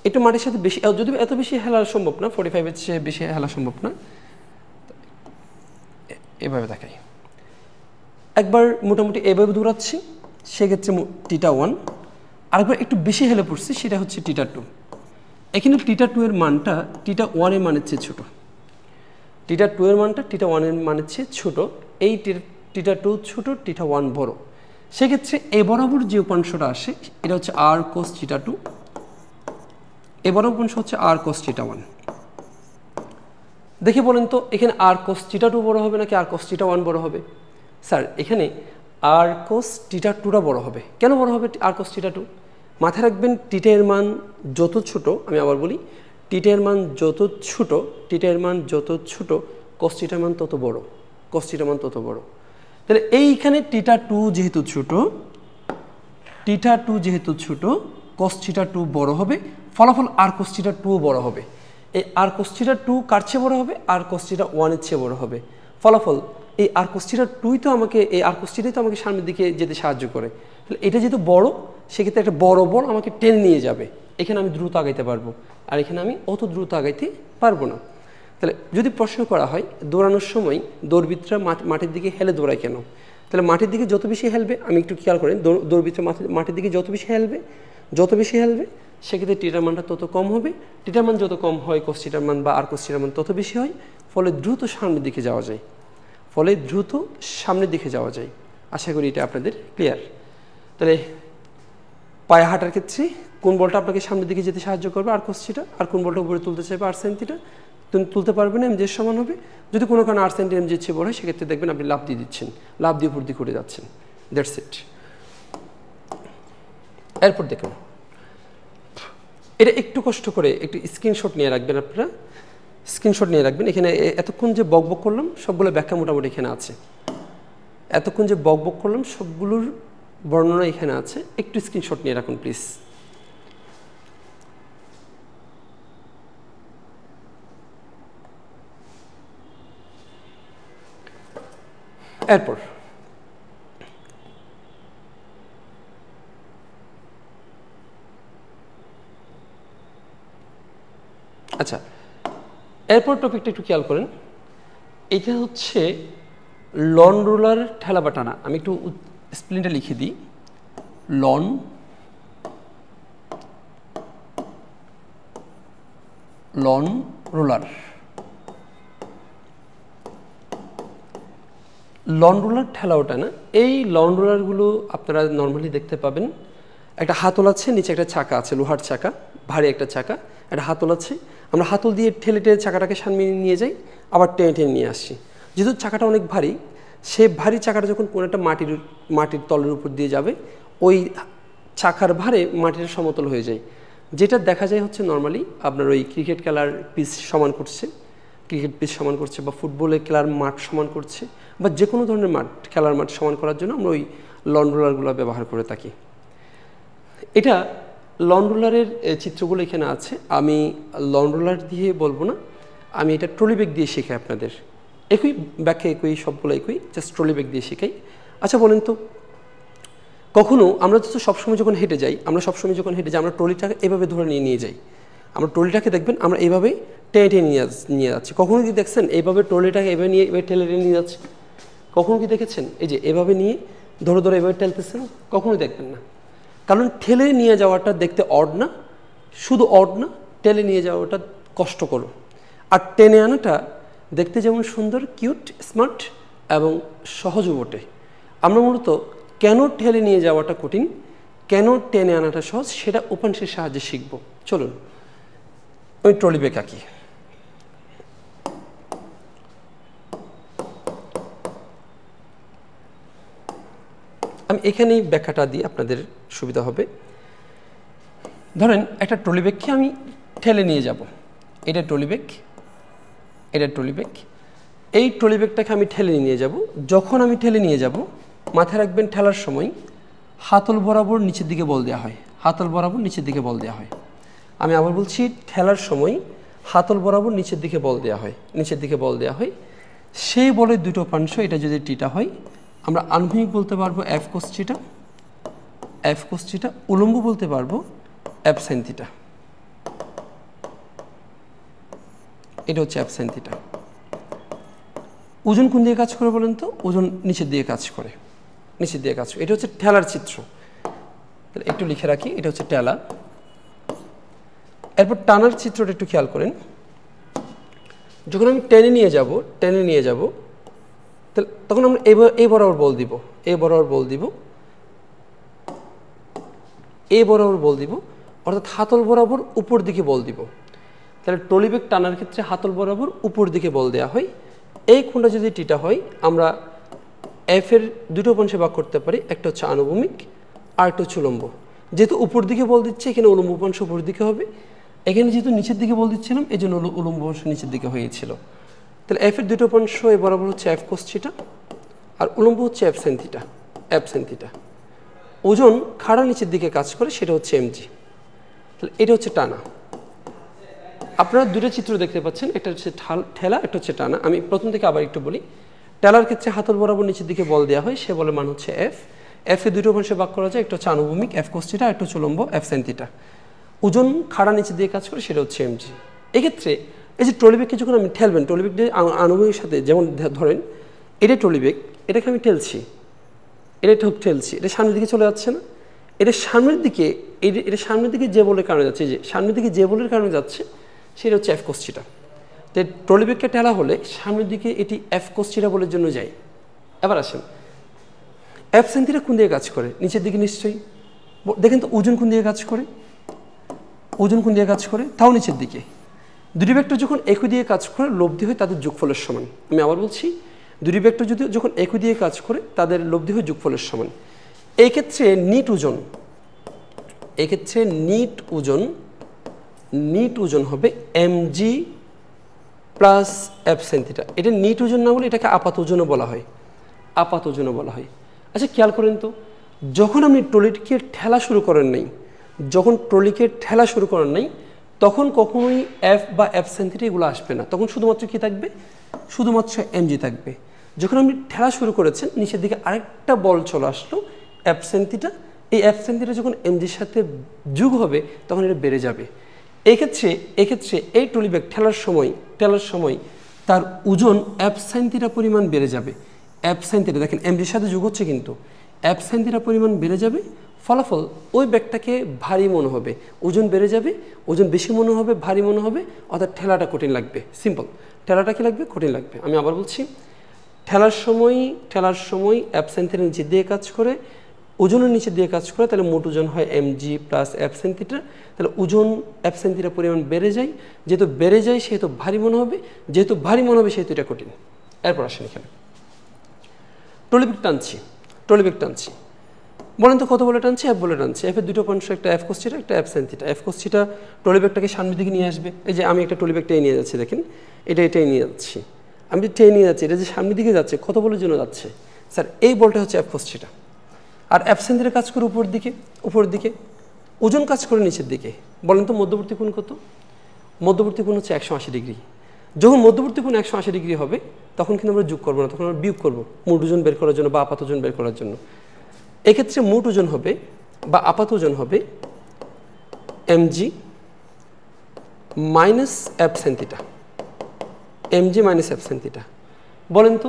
একটু মাটির সাথে বেশি, যদি এত বেশি হেলা সম্ভব না, 45-এর চেয়ে বেশি হেলা সম্ভব না, এভাবে দেখাই। একবার মোটামুটি এভাবে দৌড়াচ্ছি, সেক্ষেত্রে টিটা 1, আরেকবার একটু বেশি হেলে পড়ছি, সেটা হচ্ছে টিটা 2। এখানে টিটা 2 এর মানটা টিটা 1 এর মানের চেয়ে ছোট, টিটা 2 এর মানটা টিটা 1 এর মানের চেয়ে ছোট। এই টিটা 2 ছোট, টিটা 1 বড়। সেক্ষেত্রে এ বরাবর যে উপাংশটা আসে, এটা হচ্ছে আর কোস টিটা 2, এ বরাবর উপাংশ হচ্ছে আর কোস টিটা 1। দেখে বলেন তো, এখানে আর কোস টিটা 2 বড় হবে নাকি আর কোস টিটা 1 বড় হবে? স্যার এখানে আর কোস টিটা 2টা বড় হবে। কেন বড় হবে আর কোস টিটা 2? মাথায় রাখবেন, টিটা এর মান যত ছোট, আমি আবার বলি, টিটা এর মান যত ছোট, কোস টিটার মান তত বড়, তাহলে এইখানে টিটা 2 যেহেতু ছোট, কোস টিটা 2 বড় হবে, ফলাফল আর কোস টিটা 2 বড় হবে। এই আর কোস টিটা 2 কার চেয়ে বড় হবে? আর কোস টিটা 1 এর চেয়ে বড় হবে। ফলাফল এই আর cos θ 2 তো আমাকে এই আর cos θ তো আমাকে সামনের দিকে যেতে সাহায্য করে। তাহলে এটা যেহেতু বড়, সেক্ষেত্রে একটা বড় বল আমাকে টেনে নিয়ে যাবে, এখানে আমি দ্রুত আগাইতে পারবো, আর এখানে আমি অত দ্রুত আগাইতে পারবো না। তাহলে যদি প্রশ্ন করা হয় দৌড়ানোর সময় দৌড়বিদরা মাটির দিকে হেলে দৌড়ায় কেন, তাহলে মাটির দিকে যত বেশি হেলবে, আমি একটু খেয়াল করেন, দৌড়বিদরা মাটির দিকে যত বেশি হেলবে সেক্ষেত্রে টিটার মানটা তত কম হবে, টিটার মান যত কম হয় cos θ মান বা আর cos θ মান তত বেশি হয়, ফলে দ্রুত সামনের দিকে যাওয়া যায়। আশা করি এটা আপনাদের ক্লিয়ার। তাহলে পায়ে হাঁটার ক্ষেত্রে কোন বলটা আপনাকে সামনের দিকে যেতে সাহায্য করবে, আর cos θ, আর কোন বলটা উপরে তুলতে চাইবে, আর sin θ, তুমি তুলতে পারবেন না, mg সমান হবে। যদি কোনো কারণে আর sin θ mg চেয়ে বড় হয়, সেক্ষেত্রে দেখবেন আপনি লাফ দিয়ে দিচ্ছেন, লাফ দিয়ে উপর দিকে উঠে যাচ্ছেন, দ্যাটস ইট। এরপর দেখুন, এটা একটু কষ্ট করে একটু স্ক্রিনশট নিয়ে রাখবেন, আপনারা স্ক্রিনশট নিয়ে রাখবেন। এখানে এতক্ষণ যে বকবক করলাম সবগুলো ব্যাখ্যা মোটামুটি এখানে আছে, এতক্ষণ যে বকবক করলাম সবগুলোর বর্ণনা এখানে আছে, একটু স্ক্রিনশট নিয়ে রাখুন প্লিজ। এরপর আচ্ছা, এরপর টপিকটা একটু খেয়াল করেন, এটা হচ্ছে লন রুলার ঠেলা বা টানা। আমি একটু স্প্লিনটা লিখে দিই, লন রুলার। লন রুলার ঠেলা ও টানা, এই লন রুলারগুলো আপনারা নর্মালি দেখতে পাবেন, একটা হাতল আছে, নিচে একটা চাকা আছে, লোহার চাকা, ভারী একটা চাকা, একটা হাতল আছে, আমরা হাতল দিয়ে ঠেলে চাকাটাকে সামনে নিয়ে যাই, আবার টেনে নিয়ে আসছি। যেহেতু চাকাটা অনেক ভারী, সে ভারী চাকাটা যখন কোনো একটা মাটির তলের উপর দিয়ে যাবে, ওই চাকার ভারে মাটির সমতল হয়ে যায়। যেটা দেখা যায় হচ্ছে নর্মালি আপনার ওই ক্রিকেট খেলার পিচ সমান করছে, বা ফুটবলের খেলার মাঠ সমান করছে, বা যে কোনো ধরনের খেলার মাঠ সমান করার জন্য আমরা ওই লন রুলারগুলো ব্যবহার করে থাকি। এটা লন রুলারের চিত্রগুলো এখানে আছে, আমি লন রুলার দিয়ে বলবো না, আমি এটা ট্রলি ব্যাগ দিয়ে শেখাই আপনাদের, একই ব্যাখ্যা, একই সবগুলো একই, জাস্ট ট্রলি ব্যাগ দিয়ে শেখাই। আচ্ছা বলেন তো, কখনো আমরা তো সবসময় যখন হেঁটে যাই, আমরা ট্রলিটাকে এভাবে ধরে নিয়ে যাই, আমরা ট্রলিটাকে দেখবেন আমরা এইভাবে টেনে নিয়ে যাচ্ছি। কখনো কি দেখছেন এইভাবে ট্রলিটাকে এভাবে ঠেলে নিয়ে যাচ্ছে? কখনো কি দেখেছেন এই যে এভাবে নিয়ে ধরে এভাবে ঠেলতেছেন? কখনোই দেখবেন না, কারণ ঠেলে নিয়ে যাওয়াটা দেখতে অড না, শুধু অড না, ঠেলে নিয়ে যাওয়াটা কষ্টকর, আর টেনে আনাটা দেখতে যেমন সুন্দর, কিউট, স্মার্ট এবং সহজও বটে। আমরা মূলত কেন ঠেলে নিয়ে যাওয়াটা কঠিন, কেন টেনে আনাটা সহজ, সেটা উপন্যাসের সাহায্যে শিখব। চলুন ওই ট্রলি ব্যাগ আঁকি। আমি এখানেই ব্যাখ্যাটা দিই, আপনাদের সুবিধা হবে। ধরেন একটা ট্রলি ব্যাগকে আমি ঠেলে নিয়ে যাব, এটা ট্রলি ব্যাগ, এই ট্রলি ব্যাগটাকে আমি ঠেলে নিয়ে যাব। যখন আমি ঠেলে নিয়ে যাব, মাথায় রাখবেন ঠেলার সময় হাতল বরাবর নিচের দিকে বল দেওয়া হয়, আমি আবার বলছি, ঠেলার সময় হাতল বরাবর নিচের দিকে বল দেওয়া হয়। সেই বলের দুটো উপাংশ, এটা যদি টিটা হয় আমরা আনুভূমিক বলতে পারবো এফ কোস থিটা, উলম্ব বলতে পারবো এফ সাইন থিটা। এটা হচ্ছে এফ সাইন থিটা। ওজন কোন দিকে কাজ করে বলেন তো? ওজন নিচের দিকে কাজ করে, এটা হচ্ছে ঠেলার চিত্র। তাহলে একটু লিখে রাখি, এটা হচ্ছে ঠেলা। এরপর টানার চিত্রটা একটু খেয়াল করেন। যখন আমি টেনে নিয়ে যাব তাহলে তখন আমরা এই বরাবর বল দিব, অর্থাৎ হাতল বরাবর উপর দিকে বল দিব। তাহলে ট্রলি ব্যাগ টানার ক্ষেত্রে হাতল বরাবর উপর দিকে বল দেওয়া হয়। এই কোণটা যদি টিটা হয়, আমরা এফ এর দুটো অংশে ভাগ করতে পারি, একটা হচ্ছে আনুভূমিক আর একটা হচ্ছে উলম্ব। যেহেতু উপর দিকে বল দিচ্ছে, এখানে উলম্ব অংশ উপর দিকে হবে, এখানে যেহেতু নিচের দিকে বল দিচ্ছিলাম, এই জন্য উলম্ব অংশ নিচের দিকে হয়েছিল। তাহলে এফ এর দুটো অংশ এ বরাবর হচ্ছে এফ কোস থিটা, আর উলম্ব হচ্ছে এফ সাইন থিটা। ওজন খাড়া নিচের দিকে কাজ করে, সেটা হচ্ছে এমজি। তাহলে এটা হচ্ছে টানা। আপনারা দুটো চিত্র দেখতে পাচ্ছেন, একটা হচ্ছে ঠেলা, একটা হচ্ছে টানা। আমি প্রথম থেকে আবার একটু বলি। টেলার ক্ষেত্রে হাতল বরাবর নিচের দিকে বল দেওয়া হয়, সে বলের মান হচ্ছে এফ। এফ এ দুটো অংশে ভাগ করা যায়, একটা হচ্ছে আনুভূমিক এফ কোস থিটা, একটা হচ্ছে উলম্ব এফ সাইন থিটা। ওজন খাড়া নিচের দিকে কাজ করে, সেটা হচ্ছে এমজি। এক্ষেত্রে এই যে ট্রলি ব্যাগকে যখন আমি ঠেলবেন, ট্রলি ব্যাগ আনুভূমিকের সাথে, যেমন ধরেন এটা ট্রলি ব্যাগ, এটাকে আমি ঠেলছি, এটা ঠেলছি, এটা সামনের দিকে চলে যাচ্ছে না, এটা সামনের দিকে, এটা সামনের দিকে যে বলের কারণে যাচ্ছে, যে সামনের দিকে যে বলের কারণে যাচ্ছে সেটা হচ্ছে এফ কোস থিটা। তো ট্রলি ব্যাগকে ঠেলা হলে সামনের দিকে এটি এফ কোস থিটা বলের জন্য যায়। এবার আসেন এফ সাইন থিটা কোন দিকে কাজ করে? নিচের দিকে নিশ্চয়ই। দেখেন তো ওজন কোন দিকে কাজ করে? ওজন কোন দিকে কাজ করে? তাও নিচের দিকে। দুটি ভেক্টর যখন একই দিকে কাজ করে লব্ধি হয় তাদের যোগফলের সমান। আমি আবার বলছি, দুটি ভেক্টর যদি যখন একই দিকে কাজ করে তাদের লব্ধি হয় যোগফলের সমান। এই ক্ষেত্রে নিট ওজন, এক্ষেত্রে নিট ওজন হবে MG plus F sine theta. এটা নিট ওজন না বলে এটাকে আপাত ওজনও বলা হয়, আপাত ওজনও বলা হয়। আচ্ছা খেয়াল করেন তো, যখন আপনি ট্রলিকে ঠেলা শুরু করেন নাই, যখন ট্রলিকে ঠেলা শুরু করেন নাই তখন কখনোই এফ বা এফ সাইন থিটা এগুলো আসবে না, তখন শুধুমাত্র কি থাকবে? শুধুমাত্র এমজি থাকবে। যখন আপনি ঠেলা শুরু করেছেন নিচের দিকে আরেকটা বল চলে আসলো এফ সাইন থিটা, এই এফ সাইন থিটা যখন এমজির সাথে যোগ হবে তখন এটা বেড়ে যাবে। এক্ষেত্রে এই ট্রলি ব্যাগ ঠেলার সময় তার ওজন এফ সাইন থিটা পরিমাণ বেড়ে যাবে। এফ সাইন থিটা দেখেন এমজির সাথে যোগ হচ্ছে, কিন্তু এফ সাইন থিটা পরিমাণ বেড়ে যাবে, ফলাফল ওই ব্যাগটাকে ভারী মনে হবে, ওজন বেড়ে যাবে, ওজন বেশি মনে হবে, ভারী মনে হবে, অর্থাৎ ঠেলাটা কঠিন লাগবে। সিম্পল, ঠেলাটা কি লাগবে? কঠিন লাগবে। আমি আবার বলছি, ঠেলার সময় এফ সাইন থিটা নিচে দিয়ে কাজ করে, ওজনের নিচে দিয়ে কাজ করে, তাহলে মোট ওজন হয় MG plus F sine theta. তাহলে ওজন এফ সাইন থিটার পরিমাণ বেড়ে যায়, যেহেতু বেড়ে যায় সেহেতু ভারী মনে হবে, যেহেতু ভারী মনে হবে সেহেতু এটা কঠিন। এরপর আসেন এখানে ট্রলি ব্যাগ টানছি, বলেন তো কত বলে টানছি? এফ বলে টানছি। এফের দুটো অংশ, একটা এফ কোস থিটা, একটা F sine theta. F cos theta trolley ব্যাগটাকে সামনের দিকে নিয়ে আসবে। এই যে আমি একটা ট্রলি ব্যাগ টেনে নিয়ে যাচ্ছি, দেখেন এটাই নিয়ে যাচ্ছি, আমি টেনে নিয়ে যাচ্ছি, এটা যে সামনের দিকে যাচ্ছে কত বলের জন্য যাচ্ছে? স্যার এই বলটা হচ্ছে এফ কোস থিটা। আর এফ সাইন থিটা কাজ করে উপরের দিকে, ওজন কাজ করে নিচের দিকে। বলেন তো মধ্যবর্তী কোণ কত? মধ্যবর্তী কোণ হচ্ছে 180 ডিগ্রি। যখন মধ্যবর্তী কোণ 180 ডিগ্রি হবে তখন কিন্তু আমরা যোগ করবো না, তখন আমরা বিয়োগ করবো মোট ওজন বের করার জন্য বা আপাত ওজন বের করার জন্য। এক্ষেত্রে মোট ওজন হবে বা আপাত ওজন হবে MG minus F sine theta, MG minus F sine theta. বলেন তো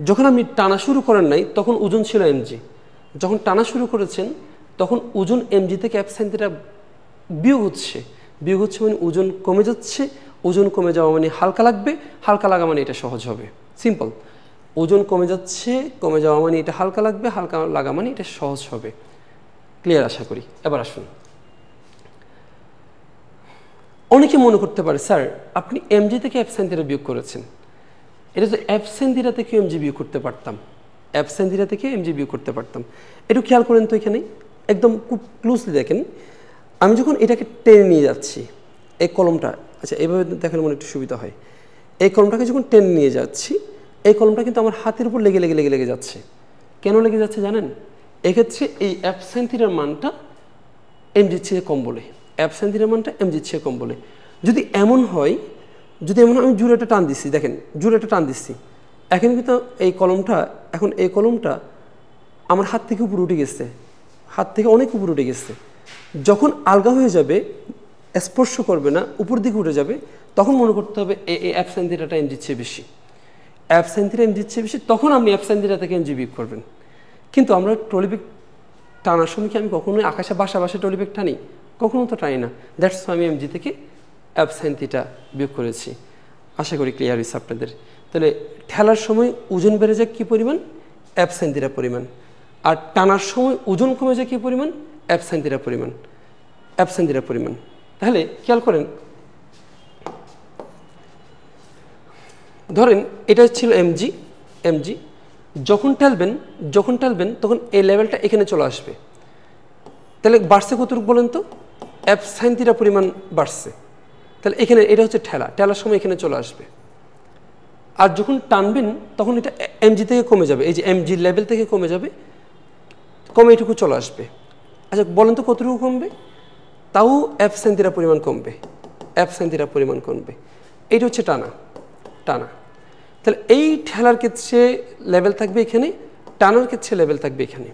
যখন আপনি টানা শুরু করেন নাই তখন ওজন ছিল এমজি, যখন টানা শুরু করেছেন তখন ওজন এমজি থেকে এফ সাইন থিটা বিয়োগ হচ্ছে মানে ওজন কমে যাচ্ছে, ওজন কমে যাওয়া মানে হালকা লাগবে, হালকা লাগা মানে এটা সহজ হবে। সিম্পল, ওজন কমে যাওয়া মানে এটা হালকা লাগবে, হালকা লাগা মানে এটা সহজ হবে। ক্লিয়ার আশা করি। এবার আসুন, অনেকে মনে করতে পারে স্যার আপনি এমজি থেকে এফ সাইন থিটা বিয়োগ করেছেন, এটা তো এফ সাইন থিটা থেকে এমজি বিয়োগ করতে পারতাম, এফ সাইন থিটা থেকে এমজি বিয়োগ করতে পারতাম। একটু খেয়াল করেন তো, এখানে একদম খুব ক্লোজলি দেখেন, আমি যখন এটাকে টেনে নিয়ে যাচ্ছি এই কলমটা, আচ্ছা এইভাবে দেখালে মনে একটু সুবিধা হয়, এই কলমটাকে যখন টেনে নিয়ে যাচ্ছি এই কলমটা কিন্তু আমার হাতের উপর লেগে যাচ্ছে। কেন লেগে যাচ্ছে জানেন? এক্ষেত্রে এই এফ সাইন থিটার মানটা এমজির চেয়ে কম বলে, এফ সাইন থিটার মানটা এমজির চেয়ে কম বলে। যদি এমন হয় আমি জোরে একটা টান দিচ্ছি, দেখেন জোরে একটা টান দিচ্ছি, এখন কিন্তু এই কলমটা আমার হাত থেকে উপরে উঠে গেছে, হাত থেকে অনেক উপরে উঠে গেছে। যখন আলগা হয়ে যাবে, স্পর্শ করবে না, উপর দিকে উঠে যাবে, তখন মনে করতে হবে এই এফ সাইন থিটাটা এমজির চেয়ে বেশি, এফ সাইন থিটা এমজির চেয়ে বেশি, তখন আপনি এফ সাইন থিটা থেকে এমজি বিয়োগ করবেন। কিন্তু আমরা ট্রলি ব্যাগ টানার সময় কি আমি কখনোই আকাশে বাসা ট্রলি ব্যাগ টানি? কখনো তো টানি না। দ্যাটস আমি এমজি থেকে এফ সাইন থিটা বিয়োগ করেছি। আশা করি ক্লিয়ার হয়েছে আপনাদের। তাহলে ঠেলার সময় ওজন বেড়ে যায় কী পরিমাণ? এফ সাইন থিটা পরিমাণ। আর টানার সময় ওজন কমে যায় কী পরিমাণ? এফ সাইন থিটা পরিমাণ। তাহলে খেয়াল করেন, ধরেন এটা ছিল এমজি, যখন ঠেলবেন তখন এই লেভেলটা এখানে চলে আসবে। তাহলে বাড়ছে কতটুকু বলেন তো? এফ সাইন থিটা পরিমাণ বাড়ছে। তাহলে এখানে এটা হচ্ছে ঠেলার সময় এখানে চলে আসবে। আর যখন টানবেন তখন এটা এমজি থেকে কমে যাবে, এই যে এমজি লেভেল থেকে কমে যাবে, কমে এটুকু চলে আসবে। আচ্ছা বলেন তো কতটুকু কমবে? তাও এফ সাইন থিটা পরিমাণ কমবে, এটা হচ্ছে টানা। তাহলে তাহলে এই ঠেলার ক্ষেত্রে লেভেল থাকবে এখানে, টানার ক্ষেত্রে লেভেল থাকবে এখানে।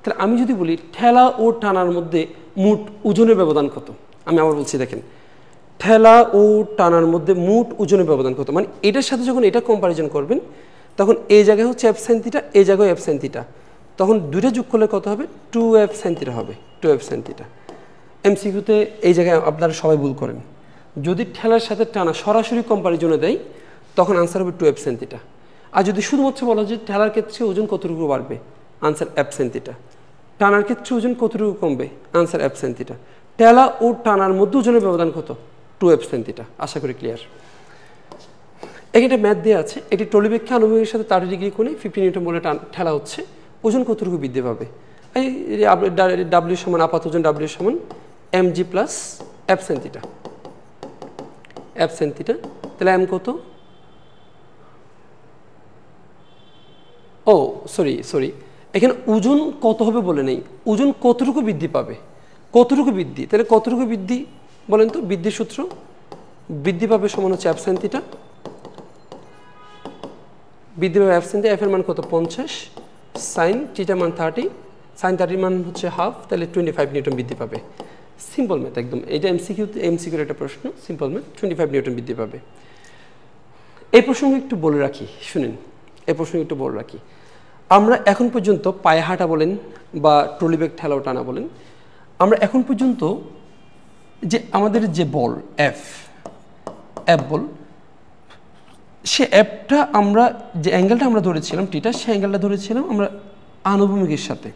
তাহলে আমি যদি বলি ঠেলা ও টানার মধ্যে মোট ওজনের ব্যবধান কত, আমি আবার বলছি দেখেন, ঠেলা ও টানার মধ্যে মোট ওজনের ব্যবধান কত, মানে এটার সাথে যখন এটা কম্পারিজন করবেন তখন এই জায়গায় হচ্ছে এফ সাইন থিটা, এই জায়গায় এফ সাইন থিটা, তখন দুইটা যোগ করলে কত হবে, 2f সাইন থিটা হবে, 2f সাইন থিটা। এমসিকিউতে এই জায়গায় আপনারা সবাই ভুল করেন, যদি ঠেলার সাথে টানা সরাসরি কম্পারিজনে দেয় তখন আনসার হবে 2f সাইন থিটা। আর যদি শুধুমাত্র বলা যে ঠেলার ক্ষেত্রে ওজন কতটুকু বাড়বে, আনসার f সাইন থিটা। টানার ক্ষেত্রে ওজন কতটুকু কমবে, আনসার f সাইন থিটা। ঠেলা ও টানার মধ্যে ওজনের ব্যবধান কত, 2f সাইন থিটা। আশা করি ক্লিয়ার। এখানে ম্যাথ দেওয়া আছে, এটি টলিবেগকে আনুভূমিকের সাথে 30 ডিগ্রি কোণে 50 নিউটন বলে ঠেলা হচ্ছে, ওজন কতটুকু বৃদ্ধি পাবে। এই ডাব্লিউ সমান আপাত ওজন ডাব্লিউ সমান mg plus f sine theta, f sine theta. তাহলে m কত, ও সরি এখানে ওজন কত হবে বলে নেই, ওজন কতটুকু বৃদ্ধি পাবে, কতটুকু বৃদ্ধি, তাহলে কতটুকু বৃদ্ধি বলেন তো, বৃদ্ধির সূত্র, বৃদ্ধি পাবে সমান হচ্ছে f সাইন থিটা, বৃদ্ধি পাবে f সাইন থিটা, f এর মান কত 50, সাইন থিটা মান 30, সাইন 30 মান হচ্ছে হাফ, তাহলে 25 নিউটন বৃদ্ধি পাবে। সিম্পল ম্যাথ একদম, এটা এমসিকিউর একটা প্রশ্ন, সিম্পল ম্যাথ, 25 নিউটন বৃদ্ধি পাবে। এই প্রসঙ্গে একটু বলে রাখি, শুনেন, এই প্রসঙ্গে একটু বলে রাখি, আমরা এখন পর্যন্ত পায়ে হাঁটা বলেন বা ট্রলিব্যাগ ঠেলাও টানা বলেন, আমরা এখন পর্যন্ত যে আমাদের যে বল এফ বল, সে অ্যাপটা আমরা যে অ্যাঙ্গেলটা আমরা ধরেছিলাম টিটা, সেই অ্যাঙ্গেলটা ধরেছিলাম আমরা আনুভূমিকের সাথে,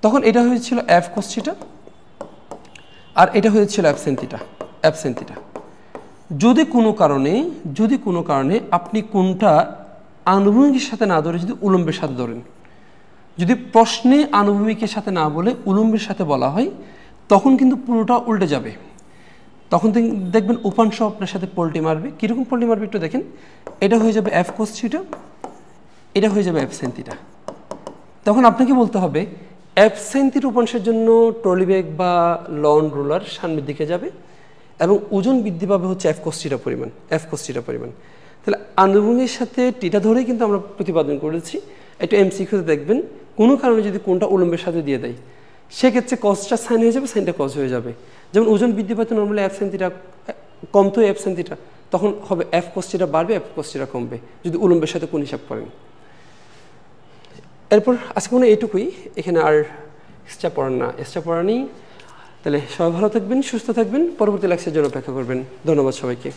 তখন এটা হয়েছিল এফ কস থিটা আর এটা হয়েছিল F sine theta, F sine theta. যদি কোনো কারণে আপনি কোনটা আনুভূমিকের সাথে না ধরে যদি উলম্বের সাথে ধরেন, যদি প্রশ্নে আনুভূমিকের সাথে না বলে উলম্বের সাথে বলা হয়, তখন কিন্তু পুরোটা উল্টে যাবে, তখন দেখবেন উপাংশ আপনার সাথে পল্টি মারবে। কীরকম পল্টি মারবে একটু দেখেন, এটা হয়ে যাবে এফ কোস থিটা, এটা হয়ে যাবে এফ সাইন থিটা। তখন আপনাকে বলতে হবে এফ সাইন থিটা উপাংশের জন্য ট্রলিব্যাগ বা লন রোলার সামনের দিকে যাবে এবং ওজন বৃদ্ধি পাবে হচ্ছে এফ কোস থিটা পরিমাণ, এফ কোস থিটা পরিমাণ। তাহলে আনুভূমিকের সাথে টিটা ধরেই কিন্তু আমরা প্রতিপাদন করেছি। এটা এমসিকিউতে দেখবেন, কোনো কারণে যদি কোনটা উলম্বের সাথে দিয়ে দেয়, সেক্ষেত্রে কসটা সাইন হয়ে যাবে, সাইনটা কস হয়ে যাবে। যেমন ওজন বৃদ্ধি পাইতে নর্মালি এফ সাইন থিটা কমতো, এফ সাইন থিটা, তখন হবে এফ কোস থিটা বাড়বে, এফ কোস থিটা কমবে যদি উলম্বের সাথে কোন হিসাব করেন। এরপর আজকে মনে এইটুকুই, এখানে আর এক্সট্রা পড়া নেই। তাহলে সবাই ভালো থাকবেন, সুস্থ থাকবেন, পরবর্তী লেকচারের জন্য অপেক্ষা করবেন। ধন্যবাদ সবাইকে।